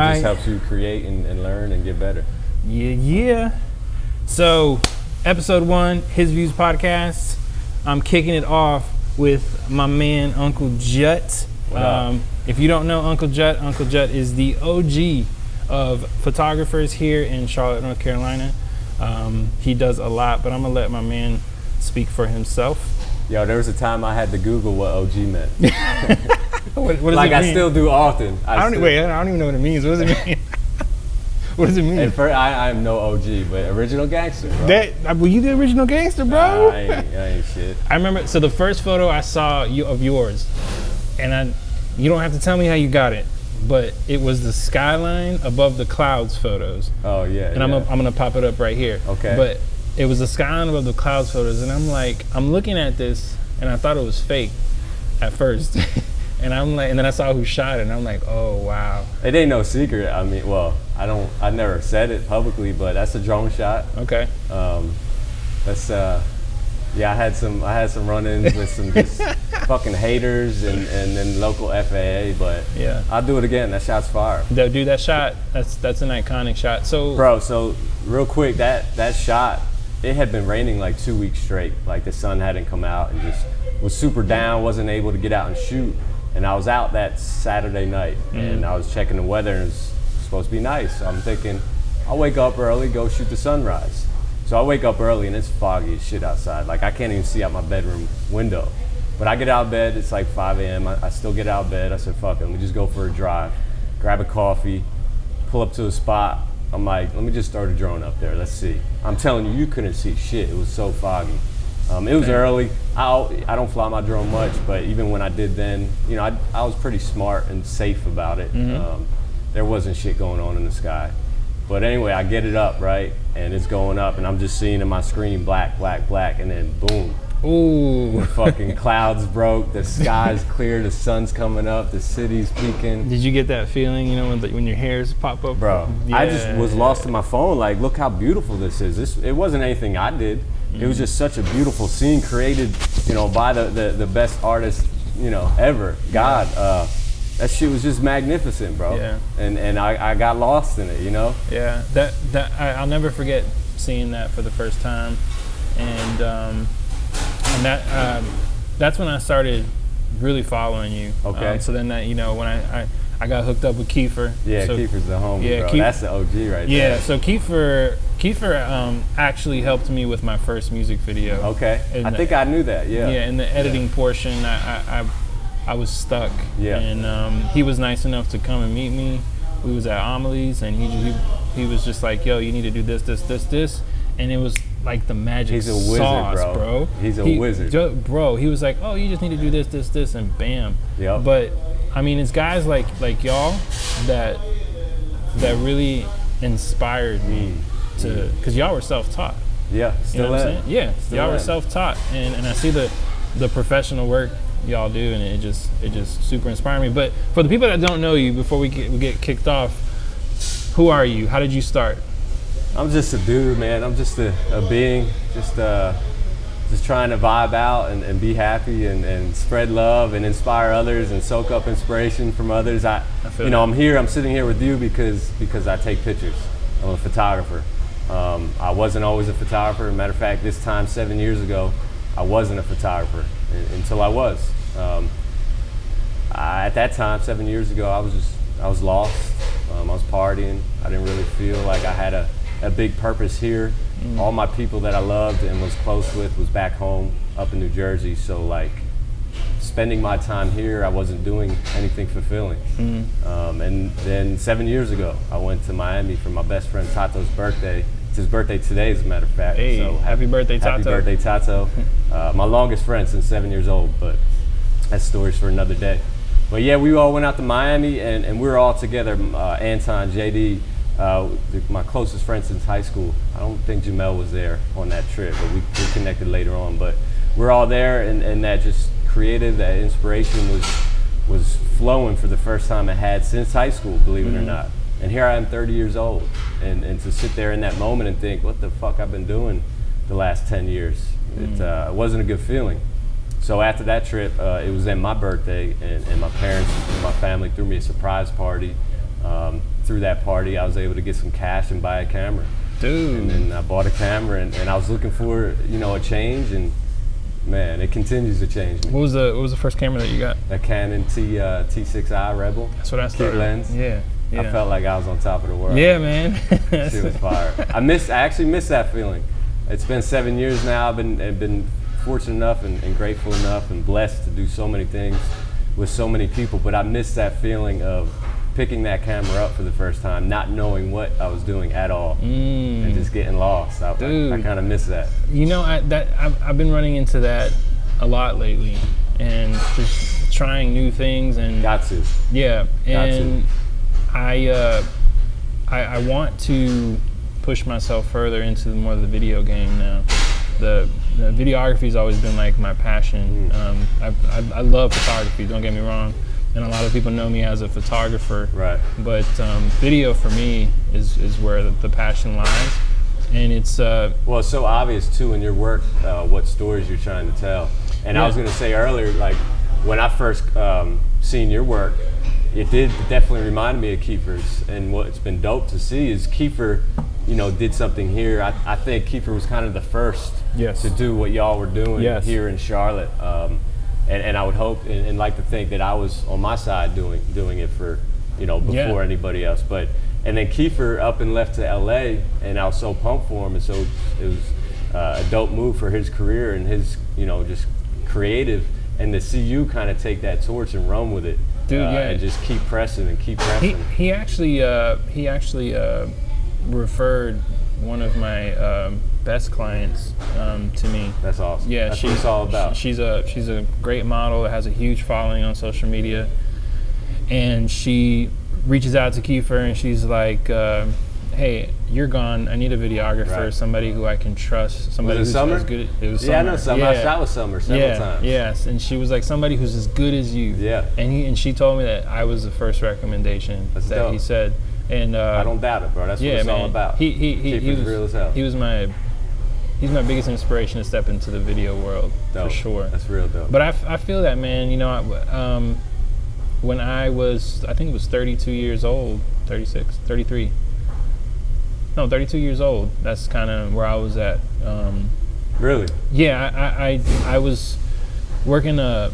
It just helps you create and learn and get better. Yeah. So, episode 1, His Views Podcast. I'm kicking it off with my man, Uncle Jut. If you don't know Uncle Jut is the OG of photographers here in Charlotte, North Carolina. He does a lot, but I'm gonna let my man speak for himself. Yo, there was a time I had to Google what OG meant. What does like it mean? I still do often. I don't even know what it means. What does it mean? What does it mean? At first, I am no OG, but original gangster, bro. Were you the original gangster, bro? I ain't shit. I remember, so the first photo I saw of yours, and you don't have to tell me how you got it, but it was the skyline above the clouds photos. Oh, yeah. And I'm gonna pop it up right here. Okay. But it was the skyline above the clouds photos, and I'm looking at this, and I thought it was fake at first. And I'm like, and then I saw who shot it, and I'm like, oh wow. It ain't no secret. I mean, well, I never said it publicly, but that's a drone shot. Okay. I had some run-ins with some just fucking haters and then local FAA, but yeah, I'll do it again. That shot's fire. Dude, that shot, that's an iconic shot. So, bro, so real quick, that shot, it had been raining like 2 weeks straight. Like the sun hadn't come out and just was super down, wasn't able to get out and shoot. And I was out that Saturday night and I was checking the weather and it was supposed to be nice. So I'm thinking, I'll wake up early, go shoot the sunrise. So I wake up early and it's foggy as shit outside. Like I can't even see out my bedroom window. But I get out of bed, it's like 5 a.m. I still get out of bed. I said, fuck it, let me just go for a drive, grab a coffee, pull up to a spot. I'm like, let me just throw the drone up there, let's see. I'm telling you, you couldn't see shit. It was so foggy. It was early. I don't fly my drone much, but even when I did then, you know, I was pretty smart and safe about it. There wasn't shit going on in the sky. But anyway, I get it up, right? And it's going up, and I'm just seeing in my screen black, black, black, and then boom. Ooh. The fucking clouds broke, the sky's clear, the sun's coming up, the city's peaking. Did you get that feeling, you know, when your hairs pop up? Bro, yeah. I just was lost in my phone, like, look how beautiful this is. It wasn't anything I did. It was just such a beautiful scene created, you know, by the best artist, you know, ever. God, that shit was just magnificent, bro. Yeah. And I got lost in it, you know? Yeah, I'll never forget seeing that for the first time. And that's when I started really following you. Okay. So then that, you know, when I got hooked up with Kiefer. Yeah, so, Kiefer's the homie, bro. That's the OG right there. Yeah, so Kiefer actually helped me with my first music video. Okay, I think I knew that, yeah. Yeah, in the editing portion, I was stuck. Yeah. And he was nice enough to come and meet me. We was at Amelie's, and he was just like, yo, you need to do this. And it was like the magic He's a wizard, sauce, bro. He's a wizard. Bro, he was like, oh, you just need to do this, and bam. Yep. But, I mean, it's guys like y'all that really inspired me to, because y'all were self-taught. Yeah, You know what I'm saying? Yeah, y'all were self-taught, and I see the professional work y'all do, and it just super inspired me. But for the people that don't know you, before we get kicked off, who are you? How did you start? I'm just a dude, man. I'm just a being, just trying to vibe out and be happy and spread love and inspire others and soak up inspiration from others. I'm sitting here with you because I take pictures. I'm a photographer. I wasn't always a photographer. Matter of fact, this time 7 years ago, I wasn't a photographer until I was. At that time, 7 years ago, I was lost. I was partying. I didn't really feel like I had a big purpose here. All my people that I loved and was close with was back home up in New Jersey. So like spending my time here, I wasn't doing anything fulfilling. And then 7 years ago, I went to Miami for my best friend Tato's birthday. It's his birthday today, as a matter of fact. Hey, so happy birthday, Tato. Happy birthday, Tato. My longest friend since 7 years old, but that's stories for another day. But yeah, we all went out to Miami and we were all together, Anton, JD, my closest friend since high school. I don't think Jamel was there on that trip, but we connected later on. But we're all there, and that just creative, that inspiration was flowing for the first time it had since high school, believe it or not. And here I am 30 years old, and to sit there in that moment and think, what the fuck I've been doing the last 10 years. It wasn't a good feeling. So after that trip, it was then my birthday, and my parents and my family threw me a surprise party through that party, I was able to get some cash and buy a camera. Dude. And then I bought a camera, and I was looking for, a change, and man, it continues to change me. What was the first camera that you got? A Canon T6i Rebel. That's what I started. Kit lens. Yeah. I felt like I was on top of the world. Yeah, man. Shit was fire. I actually miss that feeling. It's been 7 years now. I've been fortunate enough and grateful enough and blessed to do so many things with so many people, but I miss that feeling of picking that camera up for the first time, not knowing what I was doing at all, and just getting lost. I kind of miss that. I've been running into that a lot lately, and just trying new things and got to. Yeah, and I want to push myself further into more of the video game now. The videography has always been like my passion. I love photography, don't get me wrong, and a lot of people know me as a photographer. Right. But video for me is where the passion lies, and it's well, it's so obvious too in your work what stories you're trying to tell. And I was going to say earlier, like when I first seen your work, it did definitely remind me of Kiefer's, and what's been dope to see is Kiefer, did something here. I think Kiefer was kind of the first to do what y'all were doing here in Charlotte, and I would hope and like to think that I was on my side doing it for before anybody else. And then Kiefer up and left to LA, and I was so pumped for him, and so it was a dope move for his career and his just creative, and to see you kind of take that torch and run with it. Dude, and just keep pressing and keep pressing. He actually referred one of my best clients to me. That's awesome. Yeah, that's what it's all about. She's a great model that has a huge following on social media, and she reaches out to Kiefer and she's like, "Hey, you're gone. I need a videographer, somebody who I can trust, somebody who's as good." It was Summer. Yeah, I know Summer. I shot with Summer several times. Yes, and she was like somebody who's as good as you. Yeah. And she told me that I was the first recommendation that dope. He said. And I don't doubt it, bro. That's what it's all about. He was real as hell. He's my biggest inspiration to step into the video world, for sure. That's real dope. But I feel that, man. When I was, I think it was 32 years old, 36, 33. No, 32 years old. That's kind of where I was at. Really? Yeah, I was working a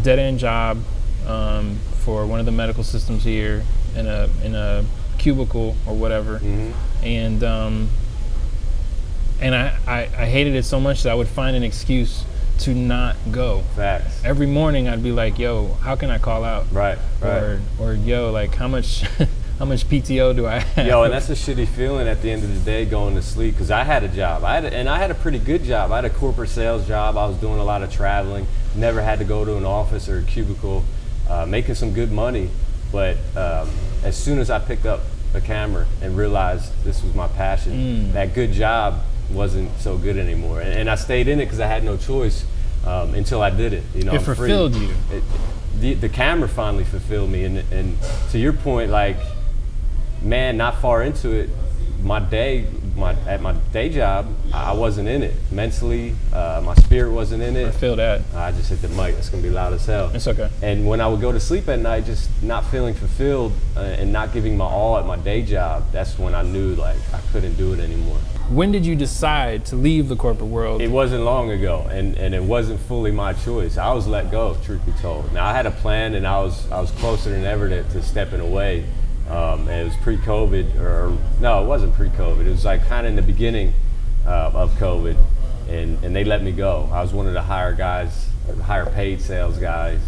dead end job for one of the medical systems here in a cubicle or whatever, and I hated it so much that I would find an excuse to not go. Facts. Every morning I'd be like, "Yo, how can I call out?" Right. Or yo, like how much PTO do I have? Yo, and that's a shitty feeling at the end of the day going to sleep, because I had a job. I had a pretty good job. I had a corporate sales job. I was doing a lot of traveling. Never had to go to an office or a cubicle. Making some good money. But as soon as I picked up a camera and realized this was my passion, that good job wasn't so good anymore. And I stayed in it because I had no choice until I did it. It fulfilled you. The camera finally fulfilled me. And to your point, like, man, not far into it, at my day job, I wasn't in it mentally. My spirit wasn't in it. I feel that. I just hit the mic. It's gonna be loud as hell. It's okay. And when I would go to sleep at night, just not feeling fulfilled and not giving my all at my day job, that's when I knew like I couldn't do it anymore. When did you decide to leave the corporate world? It wasn't long ago, and it wasn't fully my choice. I was let go, truth be told. Now I had a plan, and I was closer than ever to stepping away. And it was pre-COVID, or no, it wasn't pre-COVID. It was like kind of in the beginning of COVID, and they let me go. I was one of the higher paid sales guys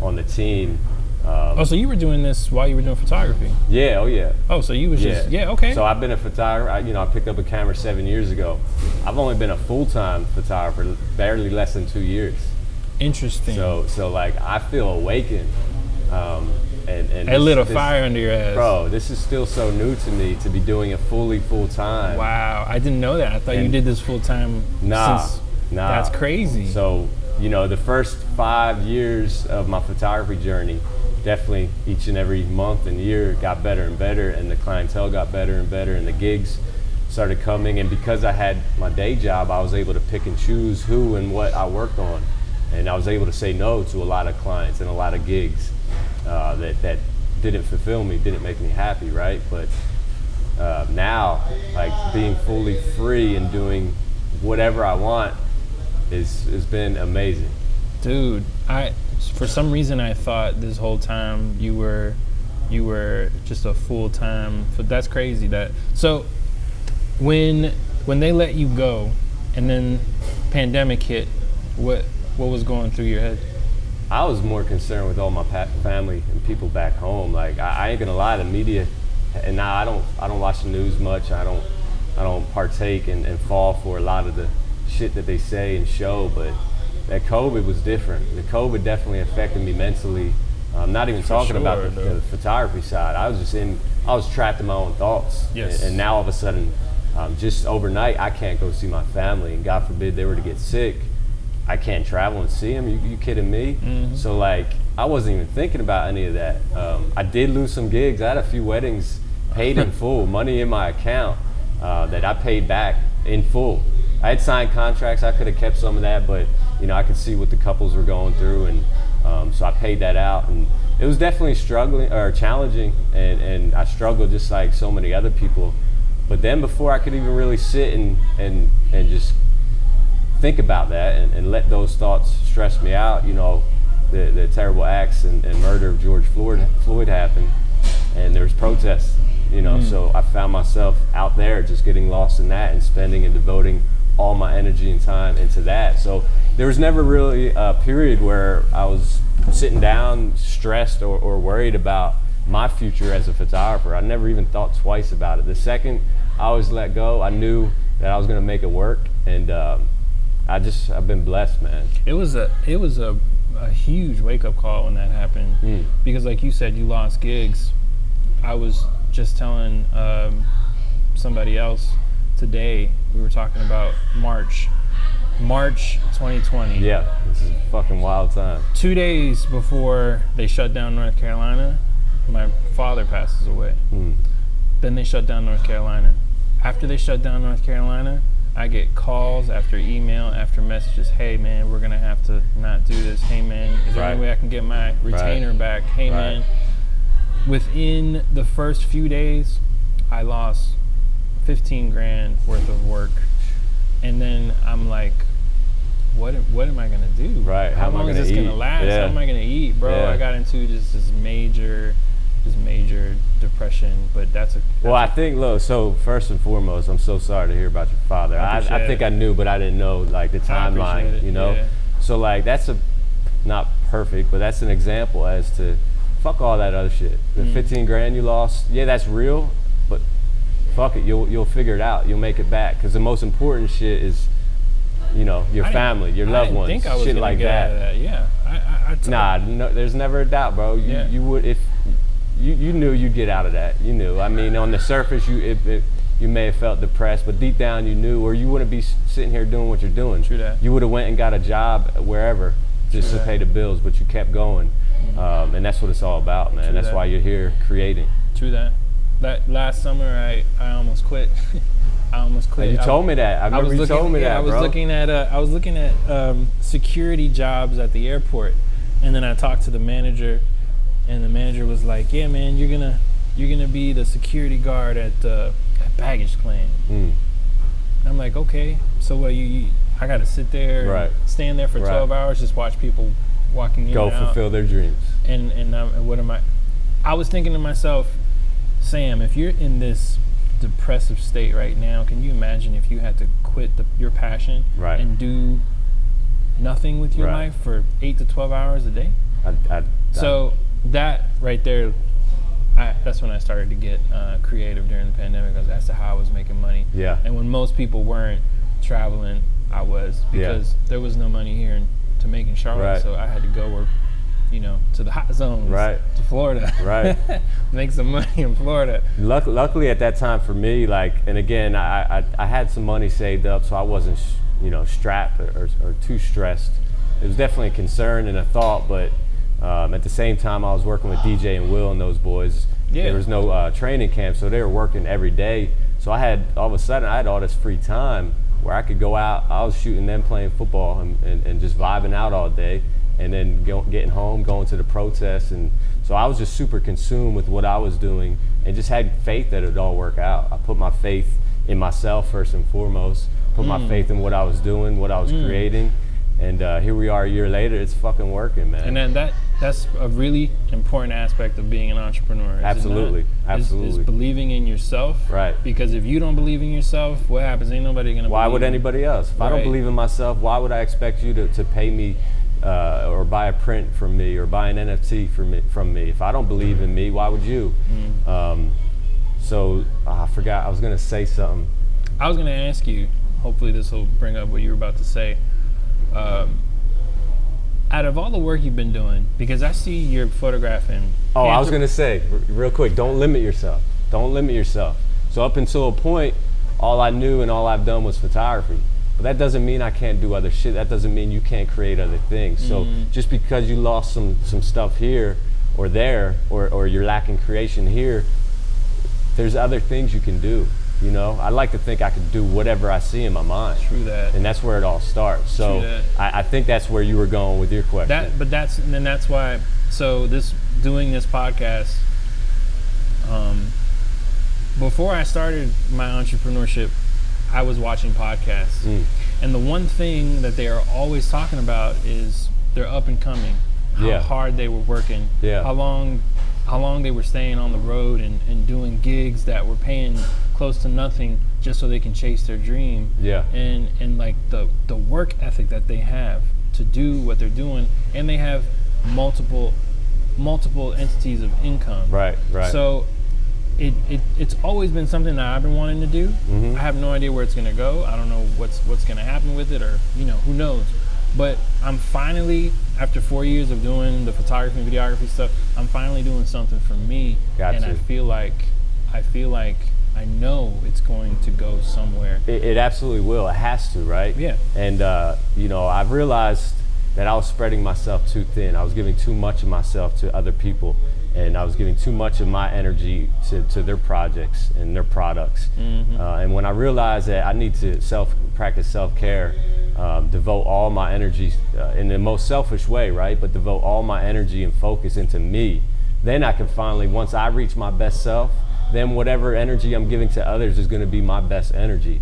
on the team. So you were doing this while you were doing photography? Yeah, oh yeah. Oh, so you was just, okay. So I've been a photographer, I picked up a camera 7 years ago. I've only been a full-time photographer barely less than 2 years. Interesting. So like I feel awakened. And a little fire under your ass. Bro, this is still so new to me to be doing it full-time. Wow, I didn't know that. I thought you did this full-time. Nah. That's crazy. So, the first 5 years of my photography journey, definitely each and every month and year got better and better, and the clientele got better and better, and the gigs started coming. And because I had my day job, I was able to pick and choose who and what I worked on. And I was able to say no to a lot of clients and a lot of gigs that didn't fulfill me, didn't make me happy, right? But now, like being fully free and doing whatever I want has been amazing. Dude, for some reason I thought this whole time you were just a full-time, but that's crazy. So when they let you go and then pandemic hit, what was going through your head? I was more concerned with all my family and people back home. Like I ain't gonna lie, the media, and now I don't watch the news much. I don't partake and fall for a lot of the shit that they say and show, but that COVID was different. The COVID definitely affected me mentally. I'm not even talking about the photography side. I was trapped in my own thoughts. Yes. And now all of a sudden, just overnight, I can't go see my family, and God forbid they were to get sick, I can't travel and see them. You kidding me? Mm-hmm. So like, I wasn't even thinking about any of that. I did lose some gigs. I had a few weddings paid in full, money in my account that I paid back in full. I had signed contracts. I could have kept some of that, but I could see what the couples were going through, and so I paid that out. And it was definitely challenging, and I struggled just like so many other people. But then before I could even really sit and just think about that and let those thoughts stress me out, the terrible acts and murder of George Floyd happened, and there was protests, so I found myself out there just getting lost in that and spending and devoting all my energy and time into that. So there was never really a period where I was sitting down stressed or worried about my future as a photographer. I never even thought twice about it. The second I was let go, I knew that I was going to make it work, and I've been blessed, man. It was a huge wake-up call when that happened, because like you said, you lost gigs. I was just telling somebody else today, we were talking about March 2020. Yeah, this is a fucking wild time. 2 days before they shut down North Carolina, my father passes away. Then they shut down North Carolina. After they shut down North Carolina, I get calls after email after messages. Hey man, we're gonna have to not do this. Hey man, is there any way I can get my retainer back? Hey man. Within the first few days, I lost 15 grand worth of work. And then I'm like, what am I gonna do? Right. How long is this gonna last? Yeah. How am I gonna eat, bro? Yeah. I got into just this major depression. But I think, look, so first and foremost, I'm so sorry to hear about your father. I think I knew, but I didn't know like the timeline, Yeah. So like that's not perfect, but that's an example as to fuck all that other shit. The 15 grand you lost, yeah, that's real, but fuck it, you'll figure it out. You'll make it back, because the most important shit is, your family, your loved ones, think I was shit like get out of that. Yeah. No, there's never a doubt, bro. You would, if you knew you'd get out of that. You knew. I mean, on the surface, you may have felt depressed, but deep down you knew, or you wouldn't be sitting here doing what you're doing. True that. You would have went and got a job wherever just to pay the bills, but you kept going. And that's what it's all about, man. That's why you're here creating. True that. That last summer, I almost quit. You told me that. I remember you told me that, bro. I was looking at security jobs at the airport, and then I talked to the manager, and the manager was like, "Yeah, man, you're gonna be the security guard at baggage claim." I'm like, "Okay, so what? I got to sit there, and stand there for 12 hours, just watch people walking in and out. Go fulfill their dreams." And what am I? I was thinking to myself, Sam, if you're in this depressive state right now, can you imagine if you had to quit your passion and do nothing with your life for 8 to 12 hours a day? So that right there, that's when I started to get creative during the pandemic, as to how I was making money. Yeah. And when most people weren't traveling, I was, because there was no money here to make in Charlotte, so I had to go where, to the hot zones, to Florida, make some money in Florida. Luckily at that time for me, and again, I had some money saved up, so I wasn't, strapped or too stressed. It was definitely a concern and a thought, but at the same time, I was working with DJ and Will and those boys, Yeah. There was no training camp, so they were working every day. So I had all this free time where I could go out. I was shooting them playing football and just vibing out all day, and then getting home, going to the protests. And so I was just super consumed with what I was doing and just had faith that it would all work out. I put my faith in myself first and foremost, put my faith in what I was doing, what I was creating. And here we are a year later, it's fucking working, man. And then that's a really important aspect of being an entrepreneur. Absolutely. Is believing in yourself. Right. Because if you don't believe in yourself, what happens? Ain't nobody gonna. Why would anybody else? If I don't believe in myself, why would I expect you to pay me or buy a print from me or buy an NFT from me? If I don't believe in me, why would you? So I forgot. I was gonna say something. I was gonna ask you. Hopefully, this will bring up what you were about to say. Out of all the work you've been doing, because I see you're photographing. Oh, I was gonna say real quick. Don't limit yourself. Don't limit yourself. So up until a point, all I knew and all I've done was photography. But that doesn't mean I can't do other shit. That doesn't mean you can't create other things. So just because you lost some stuff here or there, or you're lacking creation here, there's other things you can do. You know, I like to think I could do whatever I see in my mind. True that. And that's where it all starts. So I think that's where you were going with your question. That's why. So doing this podcast. Before I started my entrepreneurship, I was watching podcasts, and the one thing that they are always talking about is they're up and coming, how hard they were working, how long they were staying on the road and doing gigs that were paying close to nothing just so they can chase their dream. And like the work ethic that they have to do what they're doing, and they have multiple entities of income. Right. So it's always been something that I've been wanting to do. I have no idea where it's gonna go. I don't know what's gonna happen with it, or who knows. But I'm finally, after 4 years of doing the photography and videography stuff, I'm finally doing something for me. And I feel like I know it's going to go somewhere. It absolutely will. It has to, right? Yeah. And I've realized that I was spreading myself too thin. I was giving too much of myself to other people, and I was giving too much of my energy to their projects and their products. And when I realized that I need to practice self-care, devote all my energy in the most selfish way, right? But devote all my energy and focus into me, then I can finally, once I reach my best self, then whatever energy I'm giving to others is going to be my best energy.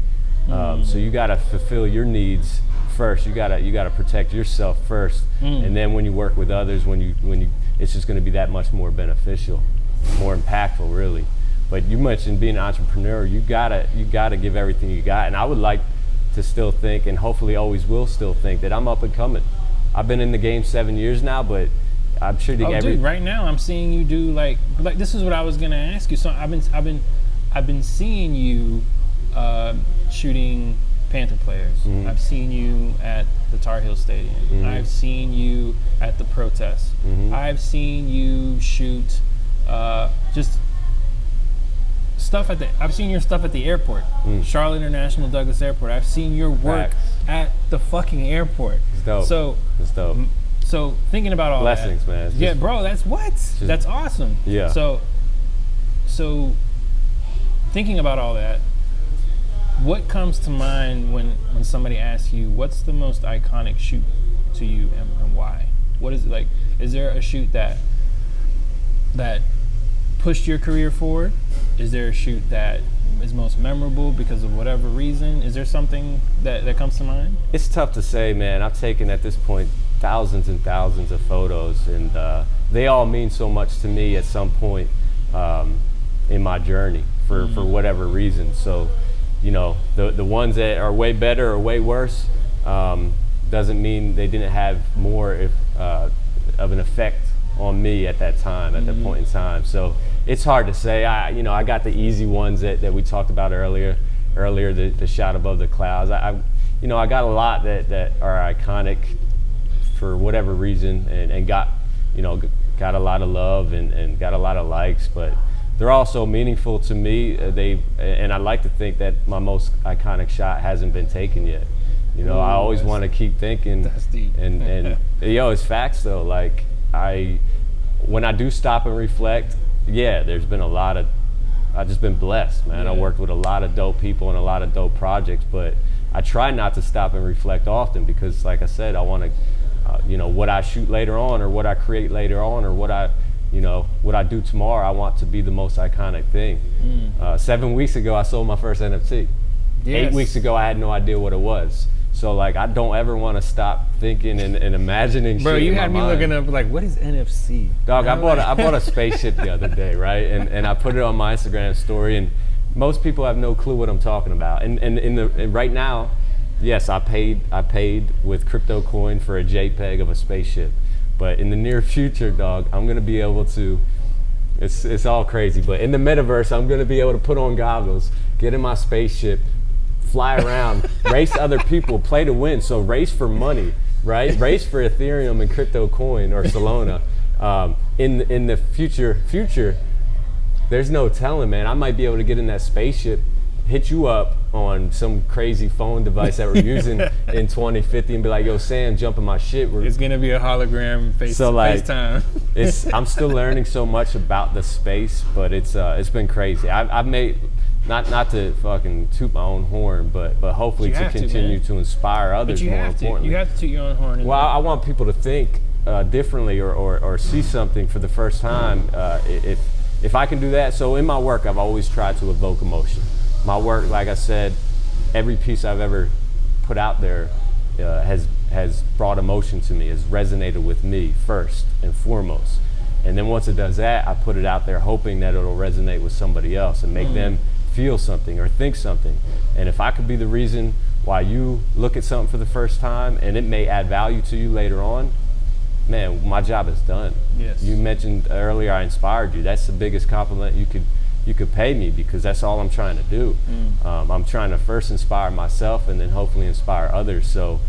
So you got to fulfill your needs first. You got to protect yourself first, and then when you work with others, when you, it's just going to be that much more beneficial, more impactful, really. But you mentioned being an entrepreneur. You gotta give everything you got, and I would like to still think, and hopefully always will still think, that I'm up and coming. I've been in the game 7 years now, but I'm shooting dude, right now I'm seeing you do like this is what I was gonna ask you. So I've been seeing you shooting Panther players. I've seen you at the Tar Heel Stadium. I've seen you at the protests. I've seen you shoot just stuff I've seen your stuff at the airport, Charlotte International Douglas Airport. I've seen your work at the fucking airport. It's dope. It's dope. So thinking about all blessings, that, man. Bro, that's that's awesome. Yeah. So thinking about all that, what comes to mind when somebody asks you, what's the most iconic shoot to you, and why? What is it like? Is there a shoot that pushed your career forward? Is there a shoot that is most memorable because of whatever reason? Is there something that comes to mind? It's tough to say, man. I've taken, at this point, thousands and thousands of photos, and they all mean so much to me at some point in my journey for whatever reason. So, the ones that are way better or way worse doesn't mean they didn't have more of an effect on me at that time, at that point in time. So it's hard to say. I got the easy ones that we talked about earlier, the shot above the clouds. I got a lot that are iconic for whatever reason, and got a lot of love and got a lot of likes, but they're also meaningful to me. And I like to think that my most iconic shot hasn't been taken yet. I always want to keep thinking. That's deep. And it's facts though. Like when I do stop and reflect, yeah, there's been a lot of, I've just been blessed, man. I worked with a lot of dope people and a lot of dope projects, but I try not to stop and reflect often because, like I said, I want to, what I shoot later on or what I create later on or what I do tomorrow, I want to be the most iconic thing. 7 weeks ago, I sold my first NFT. Yes. 8 weeks ago, I had no idea what it was. So like, I don't ever want to stop thinking and imagining. Bro, shit you in had my me mind. looking up like, what is NFC? Dog, I bought a spaceship the other day, right? And I put it on my Instagram story, and most people have no clue what I'm talking about. And right now, yes, I paid with crypto coin for a JPEG of a spaceship. But in the near future, dog, I'm gonna be able to. It's all crazy, but in the metaverse, I'm gonna be able to put on goggles, get in my spaceship, fly around, race other people, play to win. So race for money, right? Race for Ethereum and crypto coin or Solana. In the future, there's no telling, man. I might be able to get in that spaceship, hit you up on some crazy phone device that we're using in 2050 and be like, yo, Sam, jump in my shit. It's gonna be a hologram FaceTime. I'm still learning so much about the space, but it's been crazy. I've made, not to fucking toot my own horn, but hopefully to continue to inspire others. More importantly, you have to toot your own horn. Well, I want people to think differently or see something for the first time. If I can do that, so in my work, I've always tried to evoke emotion. My work, like I said, every piece I've ever put out there has brought emotion to me, has resonated with me first and foremost. And then once it does that, I put it out there hoping that it'll resonate with somebody else and make them feel something or think something. And if I could be the reason why you look at something for the first time and it may add value to you later on, man, my job is done. Yes. You mentioned earlier I inspired you. That's the biggest compliment you could pay me, because that's all I'm trying to do. I'm trying to first inspire myself and then hopefully inspire others. So,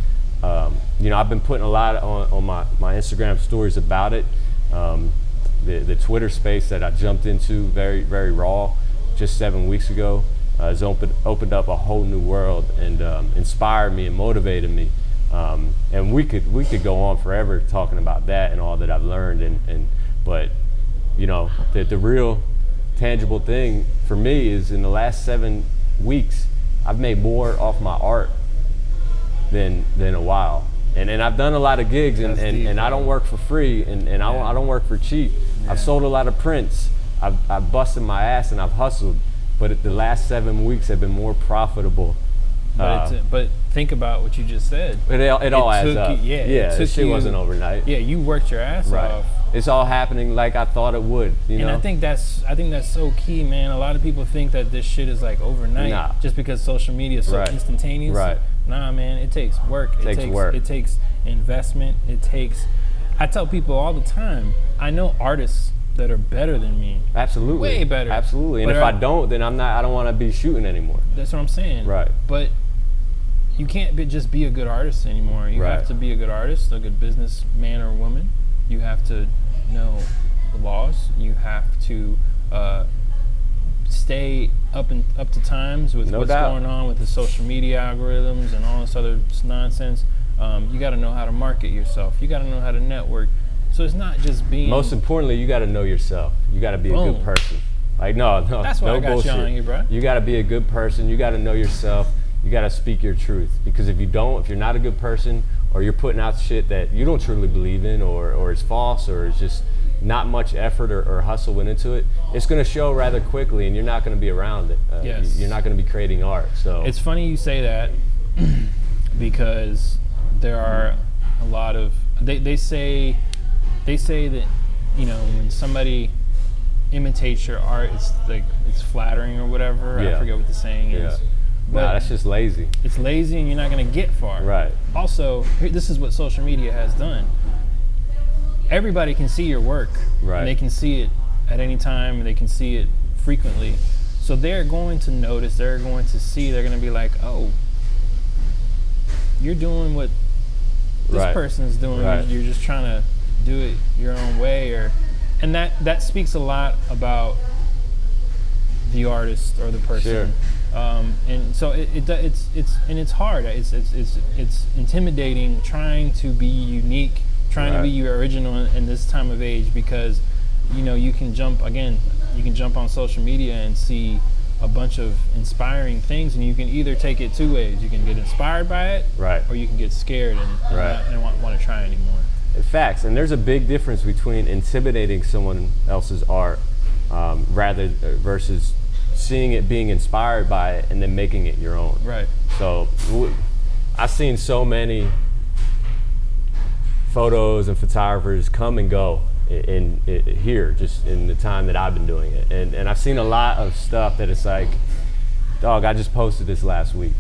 I've been putting a lot on my Instagram stories about it. The Twitter space that I jumped into very, very raw just 7 weeks ago has opened up a whole new world and inspired me and motivated me. And we could go on forever talking about that and all that I've learned. But the real tangible thing for me is in the last 7 weeks, I've made more off my art than a while. And I've done a lot of gigs and I don't work for free and I don't work for cheap. Yeah. I've sold a lot of prints. I've busted my ass and I've hustled. But the last 7 weeks have been more profitable. But think about what you just said. It all adds up. This shit wasn't overnight. Yeah, you worked your ass off. It's all happening like I thought it would. And I think that's so key, man. A lot of people think that this shit is like overnight, just because social media is so instantaneous. Right. Nah, man, it takes work. It takes investment. I tell people all the time, I know artists that are better than me. Absolutely. Way better. Absolutely. And if I don't, then I don't want to be shooting anymore. That's what I'm saying. Right. But you can't just be a good artist anymore. You have to be a good artist, a good businessman or woman. You have to know the laws. You have to stay up to times with what's going on with the social media algorithms and all this other nonsense. You got to know how to market yourself. You got to know how to network. So it's not just being. Most importantly, you got to know yourself. You got to be a good person. Like no, that's why I got bullshit. You on here, bro. You got to be a good person. You got to know yourself. You got to speak your truth. Because if you're not a good person, or you're putting out shit that you don't truly believe in, or it's false, or it's just not much effort or hustle went into it, it's going to show rather quickly, and you're not going to be around it. Yes. You're not going to be creating art. So it's funny you say that because there are a lot of they say that when somebody imitates your art, it's flattering or whatever. I forget what the saying is. But that's just lazy. It's lazy and you're not going to get far. Right. Also, this is what social media has done. Everybody can see your work. Right. And they can see it at any time. And they can see it frequently. So they're going to notice. They're going to see. They're going to be like, oh, you're doing what this person's doing. Right. You're just trying to do it your own way. And that speaks a lot about the artist or the person. Sure. And so it's hard. It's intimidating trying to be unique, trying to be original in this time of age, because you can jump on social media and see a bunch of inspiring things, and you can either take it two ways. You can get inspired by it, right, or you can get scared and want to try anymore. Facts, and there's a big difference between intimidating someone else's art versus seeing it, being inspired by it, and then making it your own. Right. So I've seen so many photos and photographers come and go in here, just in the time that I've been doing it, and I've seen a lot of stuff that it's like, dog, I just posted this last week,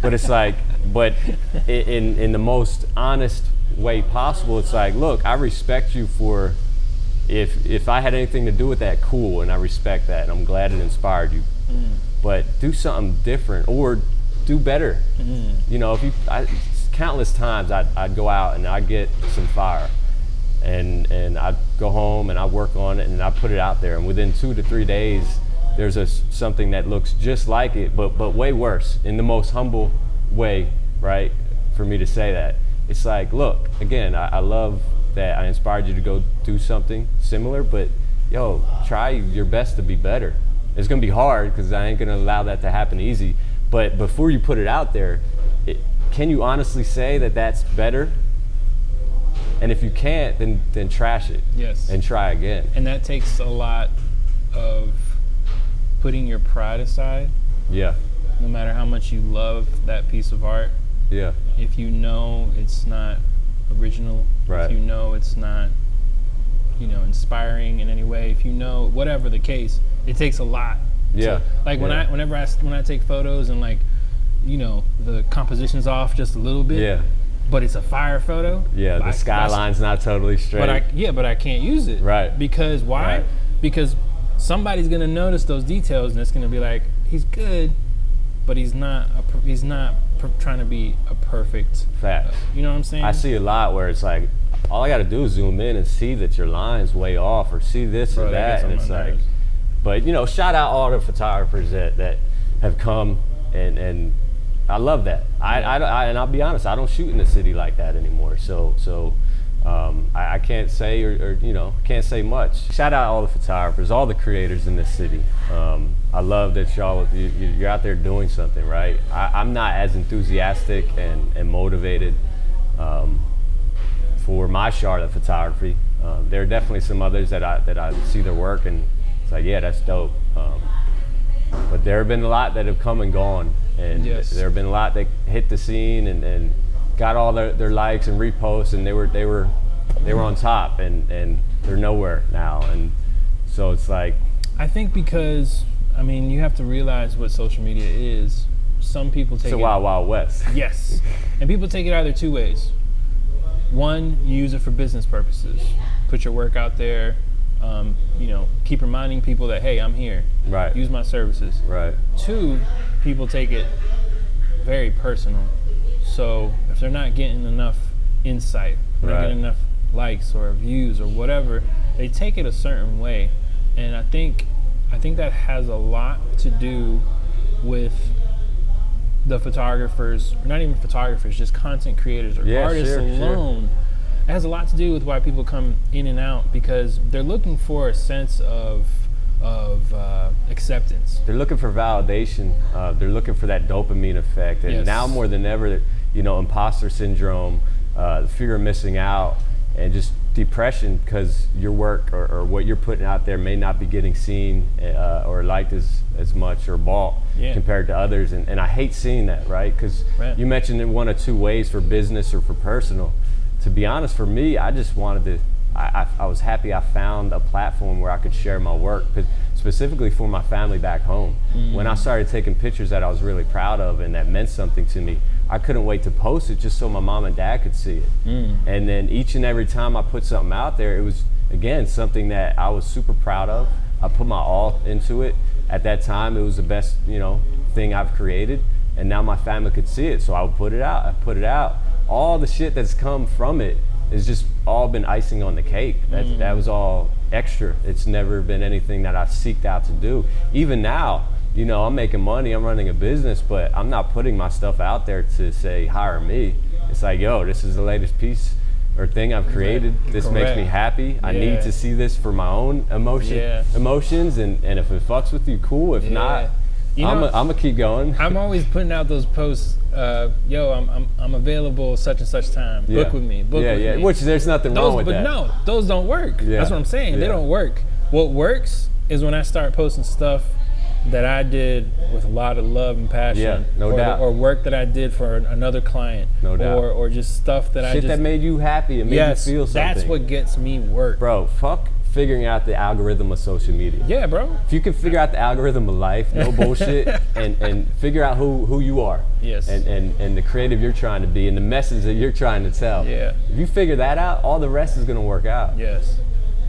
but it's like, but in the most honest way possible, it's like, look, I respect you for, if I had anything to do with that, cool, and I respect that, and I'm glad it inspired you, but do something different or do better. Countless times I'd go out and I'd get some fire, and I'd go home and I'd work on it and I'd put it out there, and within 2 to 3 days there's something that looks just like it, but way worse, in the most humble way, right, for me to say that. It's like, look, again, I love that I inspired you to go do something similar, but yo, try your best to be better. It's gonna be hard because I ain't gonna allow that to happen easy, but before you put it out there, can you honestly say that that's better? And if you can't, then trash it. Yes. And try again. And that takes a lot of putting your pride aside. Yeah. No matter how much you love that piece of art. Yeah. If you know it's not original, right, if you know it's not, inspiring in any way, if you know, whatever the case, it takes a lot. Yeah. When I take photos and the composition's off just a little bit. Yeah. But it's a fire photo. Yeah, the skyline's not totally straight. But I can't use it. Right. Because why? Right. Because somebody's gonna notice those details, and it's gonna be like, he's good, but he's not trying to be a perfect. Fact. You know what I'm saying? I see a lot where it's like, all I got to do is zoom in and see that your line's way off, or see this or that, and it's like, but shout out all the photographers that have come and. I love that. And I'll be honest, I don't shoot in the city like that anymore. So I can't say can't say much. Shout out all the photographers, all the creators in this city. I love that you're out there doing something, right? I'm not as enthusiastic and motivated for my Charlotte photography. There are definitely some others that I see their work and it's like, yeah, that's dope. But there have been a lot that have come and gone. And yes, there have been a lot that hit the scene and got all their likes and reposts, and they were on top, and they're nowhere now. And so it's like, I think because you have to realize what social media is. Some people take it's a wild west. Yes, and people take it either two ways. One, you use it for business purposes, put your work out there. Keep reminding people that, hey, I'm here. Right. Use my services. Right. Two, people take it very personal. So if they're not getting enough insight, they're not getting enough likes or views or whatever, they take it a certain way. And I think that has a lot to do with the photographers, or not even photographers, just content creators or artists alone. Sure. It has a lot to do with why people come in and out, because they're looking for a sense of acceptance. They're looking for validation. They're looking for that dopamine effect. And now more than ever, imposter syndrome, the fear of missing out, and just depression because your work or what you're putting out there may not be getting seen or liked as much or bought compared to others. And I hate seeing that, right? Because you mentioned in one or two ways, for business or for personal. To be honest, for me, I just wanted to, I was happy I found a platform where I could share my work, specifically for my family back home. When I started taking pictures that I was really proud of and that meant something to me, I couldn't wait to post it just so my mom and dad could see it. And then each and every time I put something out there, it was, again, something that I was super proud of. I put my all into it. At that time, it was the best, thing I've created. And now my family could see it, so I would put it out. I put it out. All the shit that's come from it has just all been icing on the cake. That was all extra. It's never been anything that I seeked out to do. Even now, I'm making money, I'm running a business, but I'm not putting my stuff out there to say, hire me. It's like, yo, this is the latest piece or thing I've created. This makes me happy. I need to see this for my own emotions, and if it fucks with you, cool. If not, I'm gonna keep going. I'm always putting out those posts. Yo, I'm available such and such time. Book with me. Book with me. Which there's nothing wrong with that. But no, those don't work. That's what I'm saying. They don't work. What works is when I start posting stuff that I did with a lot of love and passion, no doubt, or work that I did for another client, no doubt, or just stuff that shit that made you happy and made you feel something. That's what gets me work, bro. Fuck figuring out the algorithm of social media. Yeah, bro. If you can figure out the algorithm of life, no bullshit, and figure out who you are, and the creative you're trying to be, and the message that you're trying to tell. Yeah. If you figure that out, all the rest is gonna work out. Yes.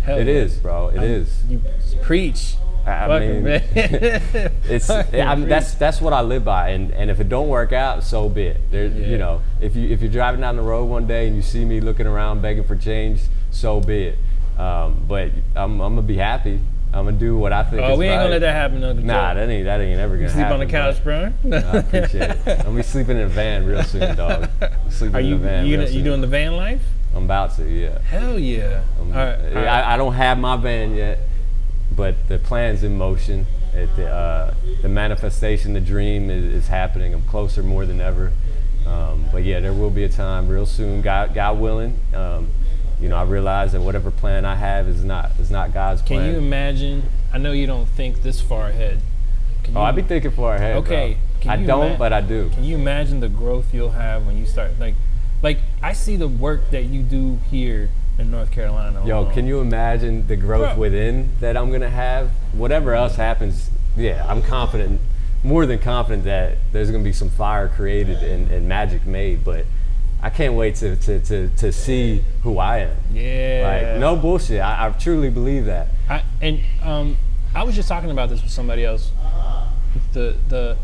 Hell it is, bro. It is. You preach. I mean, that's what I live by, and if it don't work out, so be it. You know, if you're driving down the road one day and you see me looking around begging for change, so be it. But I'm gonna be happy. I'm gonna do what I think. Oh, we ain't gonna let that happen, Uncle Joe. Nah, that ain't ever gonna happen. Sleep on the couch, bro. I appreciate it. I'm gonna be sleeping in a van real soon, dog. Are you doing the van life? I'm about to, yeah. Hell yeah. All right. I don't have my van yet, but the plan's in motion. The manifestation, the dream is happening. I'm closer more than ever. But yeah, there will be a time real soon, God willing. You know, I realize that whatever plan I have is not God's plan. Can you imagine? I know you don't think this far ahead. I be thinking far ahead. Okay. Bro. But I do. Can you imagine the growth you'll have when you start like I see the work that you do here in North Carolina. Yo, can you imagine the growth within that I'm gonna have? Whatever else happens, I'm confident, more than confident that there's gonna be some fire created and magic made. But I can't wait to see who I am. Yeah. Like, no bullshit. I truly believe that. I was just talking about this with somebody else. The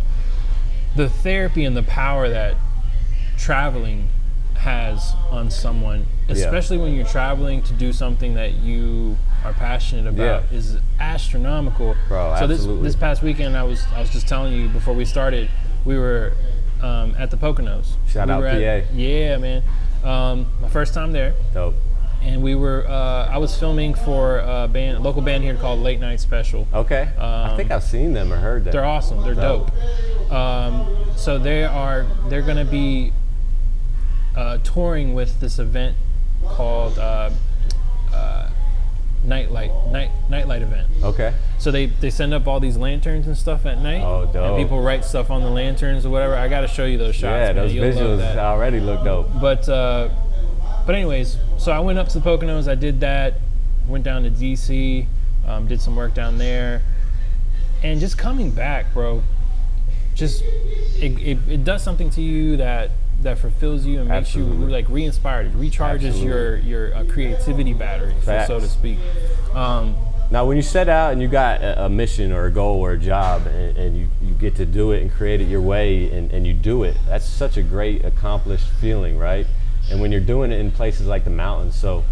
therapy and the power that traveling has on someone, especially when you're traveling to do something that you are passionate about, is astronomical. Bro, so absolutely. this past weekend, I was just telling you before we started, we were at the Poconos. Shout out PA. Yeah, man. My first time there. Dope. And we were, I was filming for a local band here called Late Night Special. Okay. I think I've seen them or heard them. They're awesome. They're dope. So they're gonna be touring with this event called Nightlight event. Okay. So they send up all these lanterns and stuff at night. Oh, dope. And people write stuff on the lanterns or whatever. I got to show you those shots. Yeah, man. those You'll visuals already look dope. But anyways, so I went up to the Poconos. I did that. Went down to DC. Did some work down there. And just coming back, bro, just it does something to you that fulfills you and makes you like re-inspired. It recharges your creativity battery, so to speak. Now, when you set out and you got a mission or a goal or a job and you get to do it and create it your way and you do it, that's such a great accomplished feeling, right? And when you're doing it in places like the mountains. So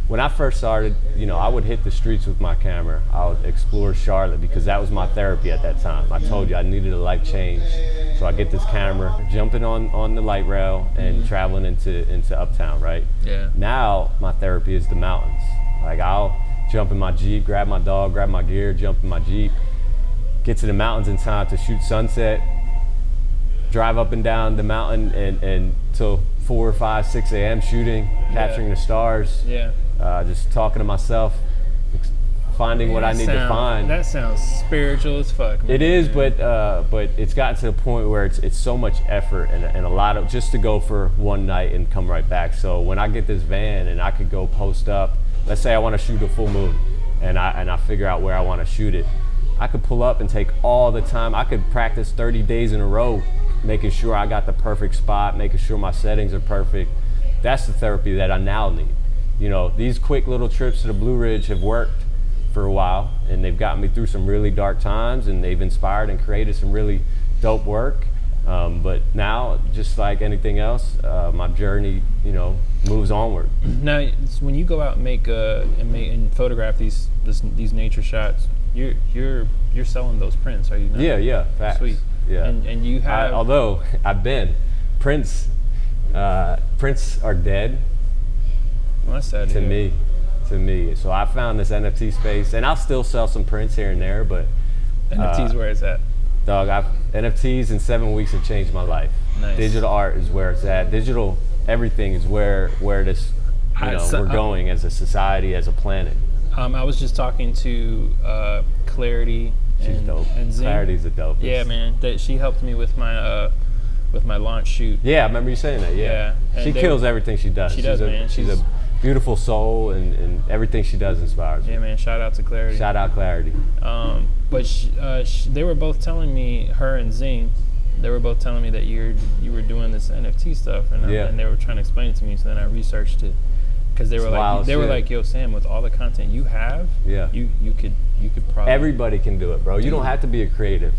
when I first started, I would hit the streets with my camera. I would explore Charlotte because that was my therapy at that time. I told you I needed a life change. So I get this camera, jumping on the light rail and traveling into Uptown, right? Yeah. Now my therapy is the mountains. Like, I'll jump in my Jeep, grab my dog, grab my gear, jump in my Jeep, get to the mountains in time to shoot sunset, drive up and down the mountain and till 4 or 5, 6 a.m. shooting, capturing the stars. Yeah. Just talking to myself, finding what I need to find. That sounds spiritual as fuck, man. It is, but it's gotten to the point where it's so much effort and a lot of just to go for one night and come right back. So when I get this van and I could go post up, let's say I want to shoot a full moon, and I figure out where I want to shoot it, I could pull up and take all the time. I could practice 30 days in a row, making sure I got the perfect spot, making sure my settings are perfect. That's the therapy that I now need. These quick little trips to the Blue Ridge have worked for a while, and they've gotten me through some really dark times, and they've inspired and created some really dope work. But now, just like anything else, my journey, moves onward. Now, when you go out and make and photograph these nature shots, you're selling those prints, are you not? Yeah, facts. Sweet. Yeah. And you have. Although I've been prints are dead. Well, that's sad to me. So I found this NFT space, and I'll still sell some prints here and there, but NFTs where it's at. dog, NFTs in 7 weeks have changed my life. Nice. Digital art is where it's at. Digital everything is where this we're going as a society, as a planet. I was just talking to Clarity. She's dope. And Zing. Clarity's a dope. Yeah, man. She helped me with my launch shoot. Yeah, I remember you saying that. Yeah. She kills everything she does. She does, man. She's a beautiful soul, and everything she does inspires me. Yeah, man. Shout out to Clarity. Shout out Clarity. But they were both telling me, her and Zing, they were both telling me that you were doing this NFT stuff, and they were trying to explain it to me. So then I researched it, because they were like, yo, Sam, with all the content you have, you could probably. Everybody can do it, bro. You don't have to be a creative.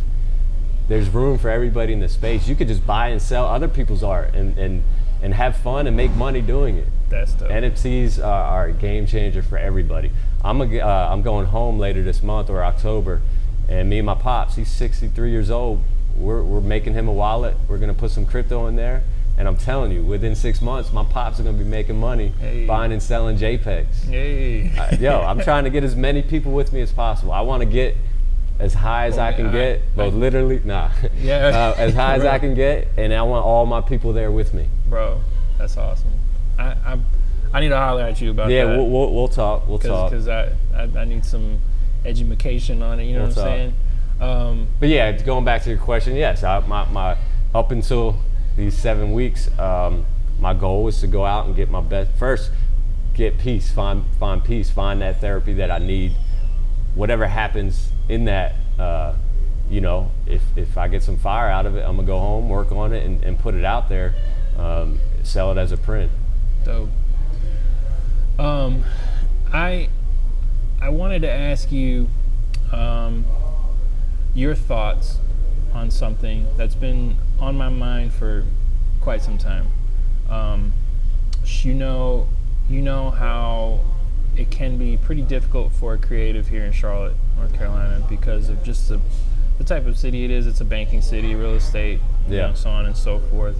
There's room for everybody in the space. You could just buy and sell other people's art and have fun and make money doing it. That's dope. NFTs are a game changer for everybody. I'm going home later this month or October, and me and my pops, he's 63 years old. We're making him a wallet. We're gonna put some crypto in there, and I'm telling you, within 6 months, my pops are gonna be making money buying and selling JPEGs. Hey. Yo, I'm trying to get as many people with me as possible. I want to get as high as I can get, as high as I can get, and I want all my people there with me. Bro, that's awesome. I need to holler at you about that. Yeah, we'll talk. Because I need some education on it. You know what I'm saying? But yeah, going back to your question, yes, my up until these 7 weeks, my goal was to go out and get my best. First, get peace, find peace, find that therapy that I need. Whatever happens in that, if I get some fire out of it, I'm gonna go home, work on it, and put it out there, sell it as a print. Dope. I wanted to ask you your thoughts on something that's been on my mind for quite some time. You know how it can be pretty difficult for a creative here in Charlotte, North Carolina, because of just the type of city it is. It's a banking city, real estate, so on and so forth.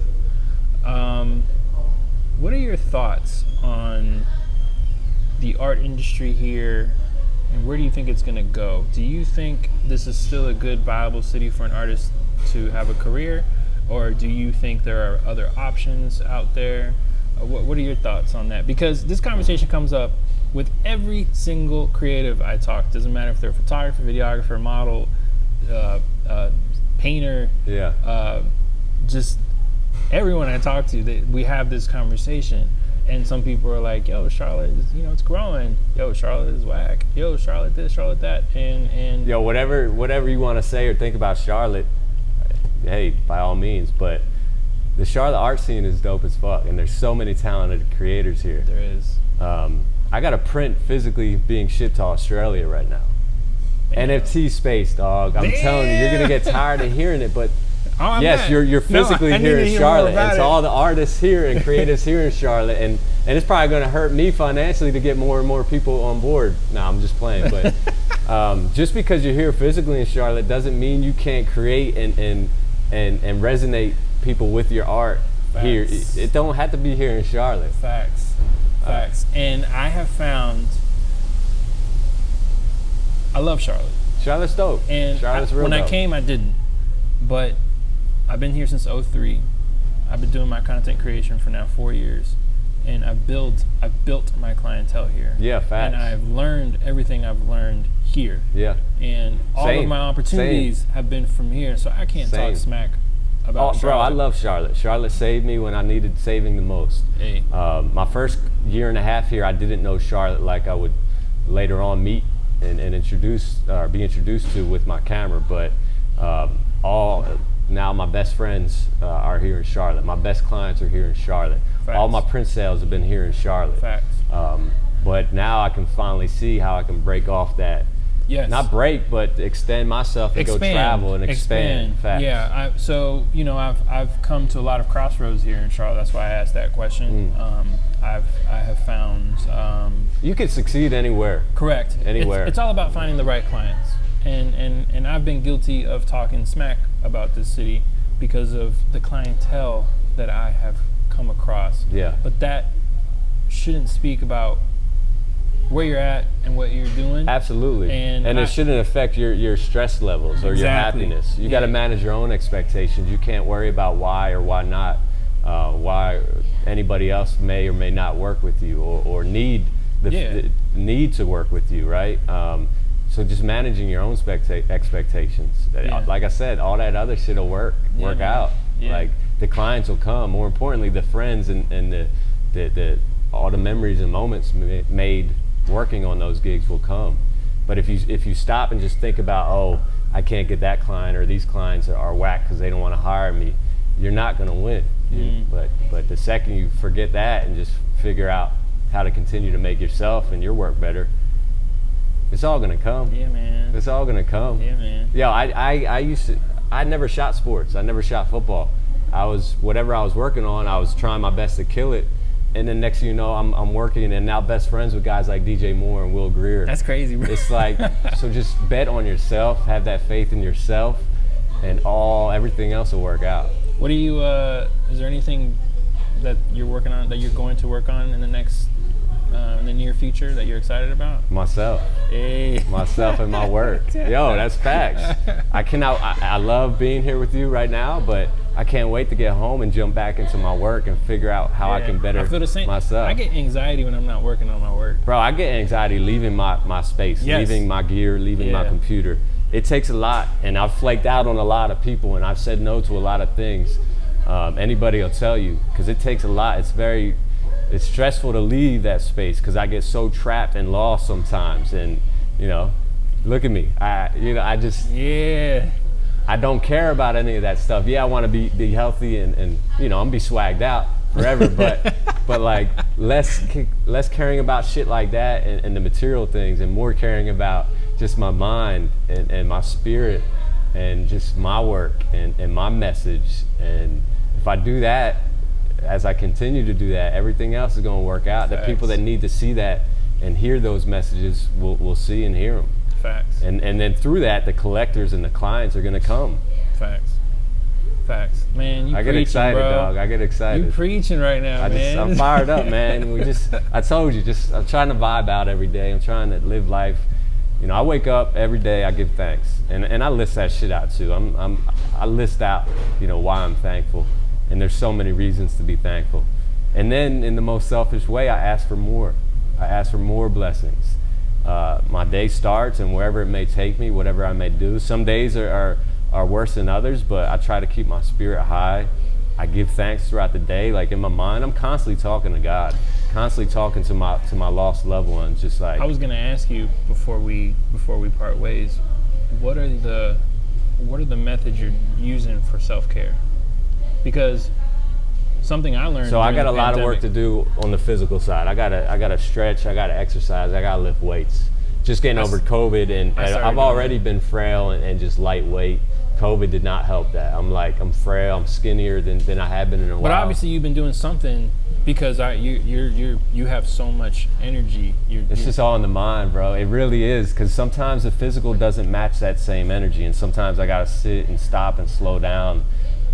What are your thoughts on the art industry here, and where do you think it's going to go? Do you think this is still a good, viable city for an artist to have a career, or do you think there are other options out there? What are your thoughts on that? Because this conversation comes up with every single creative I talk. Doesn't matter if they're a photographer, videographer, model, painter, just everyone I talk to, we have this conversation. And some people are like, yo, Charlotte is, it's growing. Yo, Charlotte is whack. Yo, Charlotte this, Charlotte that. And yo, whatever you want to say or think about Charlotte, hey, by all means. But the Charlotte art scene is dope as fuck, and there's so many talented creators here. There is. I got a print physically being shipped to Australia right now. Damn. NFT space, dog. I'm telling you, you're gonna get tired of hearing it, but yes, you're physically here in Charlotte. It's all the artists here and creatives here in Charlotte, and it's probably going to hurt me financially to get more and more people on board. No, I'm just playing, but just because you're here physically in Charlotte doesn't mean you can't create and resonate people with your art. Facts. Here. It don't have to be here in Charlotte. Facts. And I have found, I love Charlotte. Charlotte's dope. And Charlotte's real when dope. I came, I didn't, but I've been here since 2003. I've been doing my content creation for now 4 years, and I've built my clientele here. Yeah, facts. And I've learned everything I've learned here. Yeah. And all of my opportunities have been from here, so I can't talk smack about Charlotte. Bro, I love Charlotte. Charlotte saved me when I needed saving the most. Hey. My first year and a half here, I didn't know Charlotte like I would later on meet and be introduced to with my camera, but now my best friends are here in Charlotte. My best clients are here in Charlotte. Facts. All my print sales have been here in Charlotte. Facts. But now I can finally see how I can break off that. Yes. Not break, but extend myself and go travel and expand. Facts. Yeah. I've come to a lot of crossroads here in Charlotte. That's why I asked that question. I have found you can succeed anywhere. Correct. Anywhere. It's all about finding the right clients. And I've been guilty of talking smack about this city because of the clientele that I have come across. Yeah. But that shouldn't speak about where you're at and what you're doing. Absolutely. And it shouldn't affect your stress levels or your happiness. You got to manage your own expectations. You can't worry about why or why not, why anybody else may or may not work with you or need the need to work with you, right? So just managing your own expectations. Like I said, all that other shit will work out. Yeah. Like the clients will come. More importantly, the friends and the all the memories and moments made working on those gigs will come. But if you stop and just think about, oh, I can't get that client or these clients are whack because they don't want to hire me, you're not going to win. But the second you forget that and just figure out how to continue to make yourself and your work better, it's all gonna come. Yeah, man. It's all gonna come. Yeah, man. Yeah, I never shot sports. I never shot football. Whatever I was working on, I was trying my best to kill it. And then next thing you know, I'm working and now best friends with guys like DJ Moore and Will Greer. That's crazy, bro. It's like, so just bet on yourself, have that faith in yourself, and everything else will work out. What do you, is there anything that you're working on, that you're going to work on in the next, in the near future that you're excited about? Myself. Hey. Myself and my work. Yo, that's facts. I love being here with you right now, but I can't wait to get home and jump back into my work and figure out how I can better I feel the same. myself. I get anxiety when I'm not working on my work. Bro, I get anxiety leaving my space, leaving my gear, leaving my computer. It takes a lot, and I've flaked out on a lot of people, and I've said no to a lot of things. Anybody will tell you, because it takes a lot. It's stressful to leave that space because I get so trapped and lost sometimes. And look at me. I don't care about any of that stuff. Yeah, I want to be healthy and I'm gonna be swagged out forever. but like less caring about shit like that and the material things, and more caring about just my mind and my spirit and just my work and my message. And if I do that, as I continue to do that, everything else is going to work out. Facts. The people that need to see that and hear those messages will see and hear them. Facts. And then through that, the collectors and the clients are going to come. Facts. Man, you I get excited, bro. dog. I get excited. You preaching right now, man. I'm fired up, man. I told you, I'm trying to vibe out every day. I'm trying to live life. I wake up every day, I give thanks. And I list that shit out too. I list out, why I'm thankful. And there's so many reasons to be thankful. And then in the most selfish way, I ask for more. I ask for more blessings. My day starts, and wherever it may take me, whatever I may do. Some days are worse than others, but I try to keep my spirit high. I give thanks throughout the day. Like in my mind, I'm constantly talking to God, constantly talking to my lost loved ones. Just like, I was gonna ask you before we part ways, what are the methods you're using for self-care? Because something I learned. So I got a lot of work to do on the physical side. I gotta stretch. I gotta exercise. I gotta lift weights. Just getting over COVID, and I've already been frail and just lightweight. COVID did not help that. I'm frail. I'm skinnier than I have been in a while. But obviously you've been doing something, because you have so much energy. It's just all in the mind, bro. It really is, because sometimes the physical doesn't match that same energy, and sometimes I gotta sit and stop and slow down.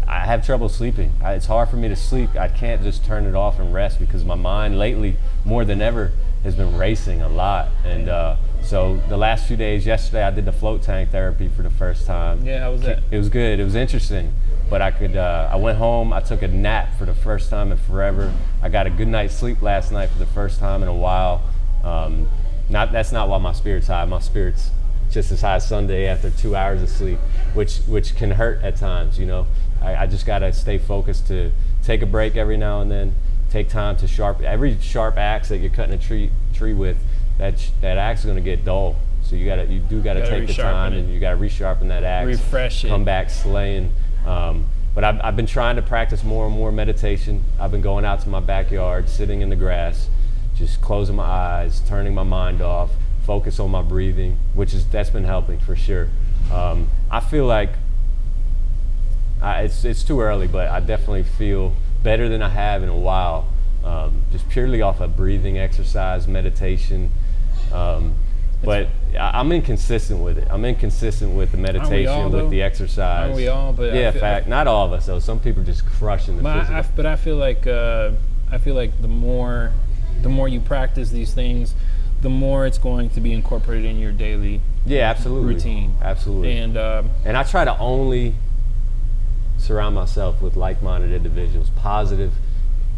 I have trouble sleeping. It's hard for me to sleep. I can't just turn it off and rest, because my mind lately, more than ever, has been racing a lot. And so the last few days, yesterday I did the float tank therapy for the first time. Yeah, how was that? It was good. It was interesting. But I went home, I took a nap for the first time in forever. I got a good night's sleep last night for the first time in a while. That's not why my spirit's high. My spirit's just as high as Sunday after 2 hours of sleep, which can hurt at times, I just gotta stay focused to take a break every now and then, take time to every sharp axe that you're cutting a tree with, that axe is gonna get dull. So you do gotta take the time and you gotta resharpen that axe, refresh it, come back slaying. But I've been trying to practice more and more meditation. I've been going out to my backyard, sitting in the grass, just closing my eyes, turning my mind off, focus on my breathing, that's been helping for sure. I feel like it's too early, but I definitely feel better than I have in a while, just purely off of breathing exercise, meditation. But I'm inconsistent with it. I'm inconsistent with the meditation, with the exercise. Aren't we all? But yeah, not all of us though. Some people just crushing the physical. But I feel like the more the more you practice these things, the more it's going to be incorporated in your daily routine. Absolutely. And I try to only surround myself with like-minded individuals, positive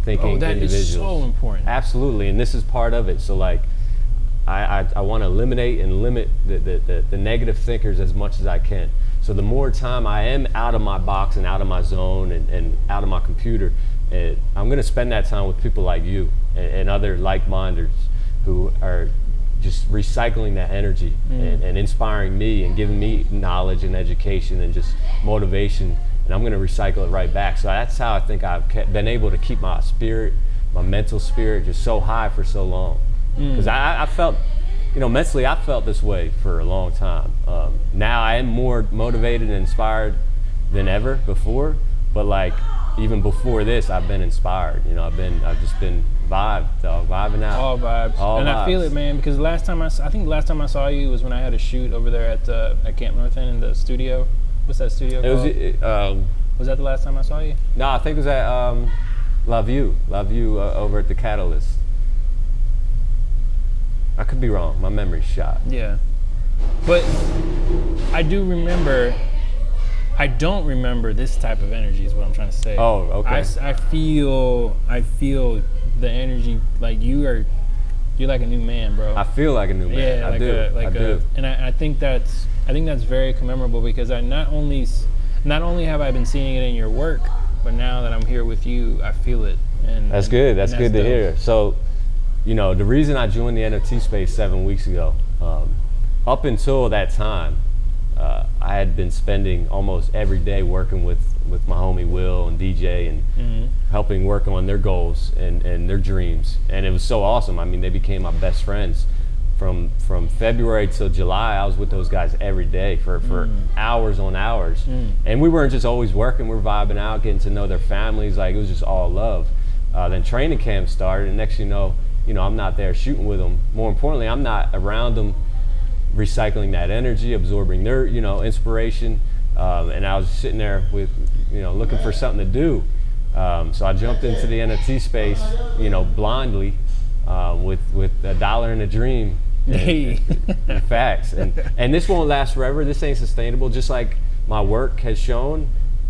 thinking individuals. Is so important. Absolutely, and this is part of it. So like, I want to eliminate and limit the negative thinkers as much as I can. So the more time I am out of my box and out of my zone and out of my computer, I'm going to spend that time with people like you and other like-minders who are just recycling that energy and inspiring me and giving me knowledge and education and just motivation. And I'm going to recycle it right back. So that's how I think I've been able to keep my spirit, my mental spirit, just so high for so long. Because I felt, mentally I felt this way for a long time. Now I am more motivated and inspired than ever before. But like, even before this, I've been inspired. I've just been vibing out. All vibes. I feel it, man, because I think the last time I saw you was when I had a shoot over there at Camp North End in the studio. What's that studio called? Was that the last time I saw you? No, I think it was at La Vue over at the Catalyst. I could be wrong. My memory's shot. Yeah. But I do remember, I don't remember this type of energy is what I'm trying to say. Oh, okay. I feel the energy, like you're like a new man, bro. I feel like a new man. Yeah, I do. And I think that's very commemorable, because I not only have I been seeing it in your work, but now that I'm here with you, I feel it. And that's good. That's good to dope. hear. So, the reason I joined the NFT space 7 weeks ago, up until that time, I had been spending almost every day working with my homie Will and DJ and helping work on their goals and their dreams. And it was so awesome. I mean, they became my best friends. From February till July, I was with those guys every day for hours on hours. And we weren't just always working, we were vibing out, getting to know their families. Like, it was just all love. Then training camp started, and next thing you know, I'm not there shooting with them. More importantly, I'm not around them, recycling that energy, absorbing their, inspiration. And I was sitting there with, looking for something to do. So I jumped into the NFT space, blindly, with $1 and a dream. And facts. And this won't last forever. This ain't sustainable. Just like my work has shown,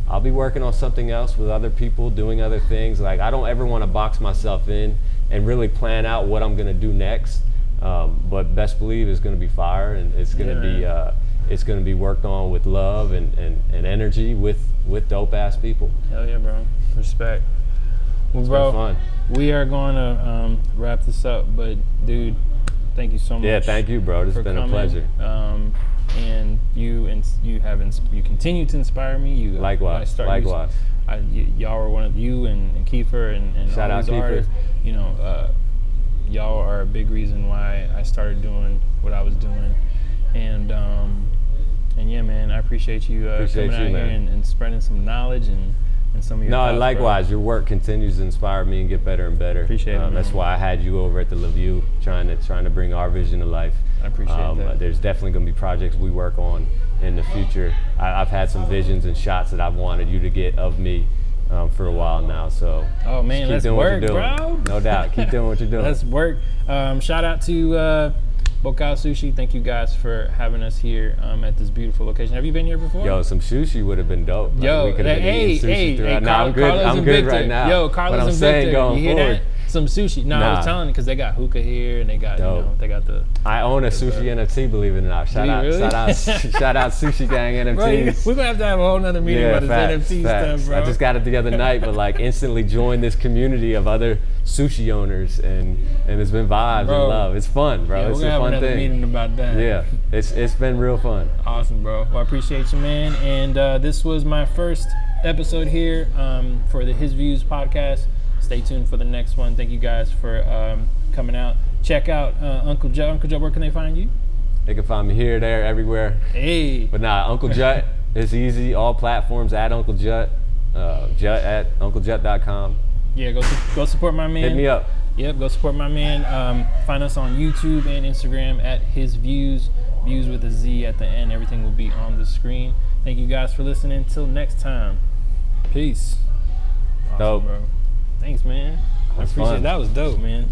I'll be working on something else with other people, doing other things. Like, I don't ever want to box myself in and really plan out what I'm going to do next. But best believe it's going to be fire, and it's going to be worked on with love and energy with dope ass people. Hell yeah, bro. Respect. Well, It's bro, been fun. We are going to wrap this up, but dude, thank you so much. Yeah, thank you, bro. It's been coming. a pleasure. And you continue to inspire me. Likewise. Y'all were one of you and Kiefer and Shout all out these Kiefer. artists. Y'all are a big reason why I started doing what I was doing. And yeah, man, I appreciate you coming out here and spreading some knowledge and some of your thoughts, likewise, bro. your work continues to inspire me and get better and better. Appreciate it, man. That's why I had you over at the La Vue, trying to bring our vision to life. I appreciate that. There's definitely going to be projects we work on in the future. I've had some visions and shots that I've wanted you to get of me for a while now. So oh man, keep let's doing work, what you're doing. bro. No doubt, keep doing what you're doing. Let's work. Shout out to Bocao Sushi. Thank you guys for having us here at this beautiful location. Have you been here before? Yo, some sushi would have been dope. Like, Yo, we could have been eating sushi throughout. No, I'm good. Carlos I'm and good Victor. right now. Yo, Carlos but I'm and saying Victor, going you hear forward, that? Some sushi. No, I was telling you because they got hookah here and they got they got the. I own a sushi NFT, believe it or not. Shout out Sushi Gang NFTs. Bro, we're gonna have a whole nother meeting about this NFT stuff, bro. I just got it the other night, but like instantly joined this community of other sushi owners, and it's been vibes and love. It's fun, bro. Yeah, it's we're gonna a fun have another thing. meeting about that. Yeah, it's been real fun. Awesome, bro. Well, I appreciate you, man. And this was my first episode here for the His Views podcast. Stay tuned for the next one. Thank you guys for coming out. Check out Uncle Jut. Uncle Jut, where can they find you? They can find me here, there, everywhere. Hey. But Uncle Jut is easy. All platforms at Uncle Jut. Jut at UncleJut.com. Yeah, go support my man. Hit me up. Yep, go support my man. Find us on YouTube and Instagram at His Views. Views with a Z at the end. Everything will be on the screen. Thank you guys for listening. Until next time. Peace. Awesome, Dope. bro. Thanks, man. I appreciate it. That was dope, man.